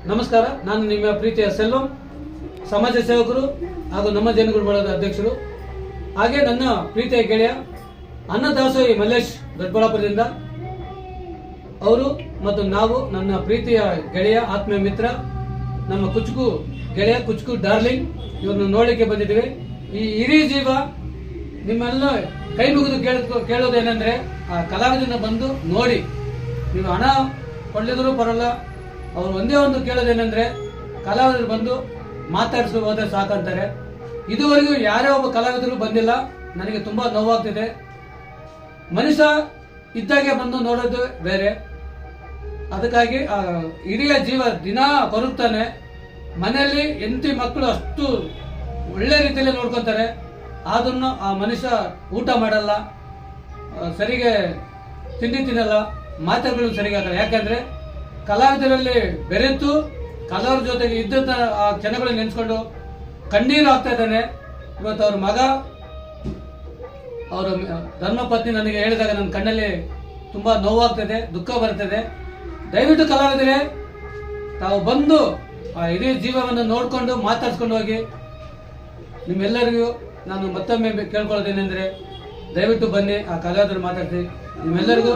ನಮಸ್ಕಾರ, ನಾನು ನಿಮ್ಮ ಪ್ರೀತಿಯ ಸೆಲ್ವಂ, ಸಮಾಜ ಸೇವಕರು ಹಾಗೂ ನಮ್ಮ ಜನಗುರು ಬಳಗದ ಅಧ್ಯಕ್ಷರು. ಹಾಗೆ ನನ್ನ ಪ್ರೀತಿಯ ಗೆಳೆಯ ಅನ್ನದಾಸೋಹಿ ಮಲ್ಲೇಶ್ ದೊಡ್ಡಬಳ್ಳಾಪುರದಿಂದ ಅವರು ಮತ್ತು ನಾವು ನನ್ನ ಪ್ರೀತಿಯ ಗೆಳೆಯ ಆತ್ಮೀಯ ಮಿತ್ರ ನಮ್ಮ ಕುಚುಕು ಗೆಳೆಯ ಕುಚುಕು ಡಾರ್ಲಿಂಗ್ ಇವ್ರನ್ನ ನೋಡಲಿಕ್ಕೆ ಬಂದಿದ್ದೀವಿ. ಈ ಹಿರಿಯ ಜೀವ ನಿಮ್ಮೆಲ್ಲ ಕೈ ಮುಗಿದು ಕೇಳೋದೇನೆಂದ್ರೆ ಆ ಕಲಾವಿದನ ಬಂದು ನೋಡಿ. ನೀವು ಹಣ ಕೊಳ್ಳಿದ್ರು ಬರಲ್ಲ, ಅವ್ರು ಒಂದೇ ಒಂದು ಕೇಳೋದೇನೆಂದ್ರೆ ಕಲಾವಿದರು ಬಂದು ಮಾತಾಡಿಸಿ ಹೋದ್ರೆ ಸಾಕಂತಾರೆ. ಇದುವರೆಗೂ ಯಾರೇ ಒಬ್ಬ ಕಲಾವಿದರು ಬಂದಿಲ್ಲ. ನನಗೆ ತುಂಬಾ ನೋವಾಗ್ತಿದೆ. ಮನುಷ್ಯ ಇದ್ದಾಗೆ ಬಂದು ನೋಡೋದು ಬೇರೆ. ಅದಕ್ಕಾಗಿ ಆ ಹಿರಿಯ ಜೀವ ದಿನ ಬರುತ್ತಾನೆ. ಮನೆಯಲ್ಲಿ ಹೆಂಡತಿ ಮಕ್ಕಳು ಅಷ್ಟು ಒಳ್ಳೆ ರೀತಿಯಲ್ಲಿ ನೋಡ್ಕೊತಾರೆ. ಆದ್ರೂ ಆ ಮನುಷ್ಯ ಊಟ ಮಾಡಲ್ಲ, ಸರಿಗೆ ತಿಂಡಿ ತಿನ್ನಲ್ಲ, ಮಾತುಗಳು ಸರಿಗೆ ಆಗಲ್ಲ. ಯಾಕಂದ್ರೆ ಕಲಾವಿದರಲ್ಲಿ ಬೆರೆತು ಕಲಾವಿದರ ಜೊತೆಗೆ ಇದ್ದ ಆ ಕ್ಷಣಗಳು ನೆನೆಸ್ಕೊಂಡು ಕಣ್ಣೀರು ಆಗ್ತಾ ಇದ್ದಾನೆ. ಇವತ್ತು ಅವ್ರ ಮಗ, ಅವರ ಧರ್ಮಪತ್ನಿ ನನಗೆ ಹೇಳಿದಾಗ ನನ್ನ ಕಣ್ಣಲ್ಲಿ ತುಂಬಾ ನೋವಾಗ್ತದೆ, ದುಃಖ ಬರ್ತದೆ. ದಯವಿಟ್ಟು ಕಲಾವಿದರೇ ತಾವು ಬಂದು ಆ ಹಿರಿಯ ಜೀವವನ್ನು ನೋಡ್ಕೊಂಡು ಮಾತಾಡ್ಸ್ಕೊಂಡು ಹೋಗಿ. ನಿಮ್ಮೆಲ್ಲರಿಗೂ ನಾನು ಮತ್ತೊಮ್ಮೆ ಕೇಳ್ಕೊಳ್ಳೋದೇನೆಂದ್ರೆ ದಯವಿಟ್ಟು ಬನ್ನಿ, ಆ ಕಲಾವಿದರು ಮಾತಾಡ್ತೀವಿ. ನಿಮ್ಮೆಲ್ಲರಿಗೂ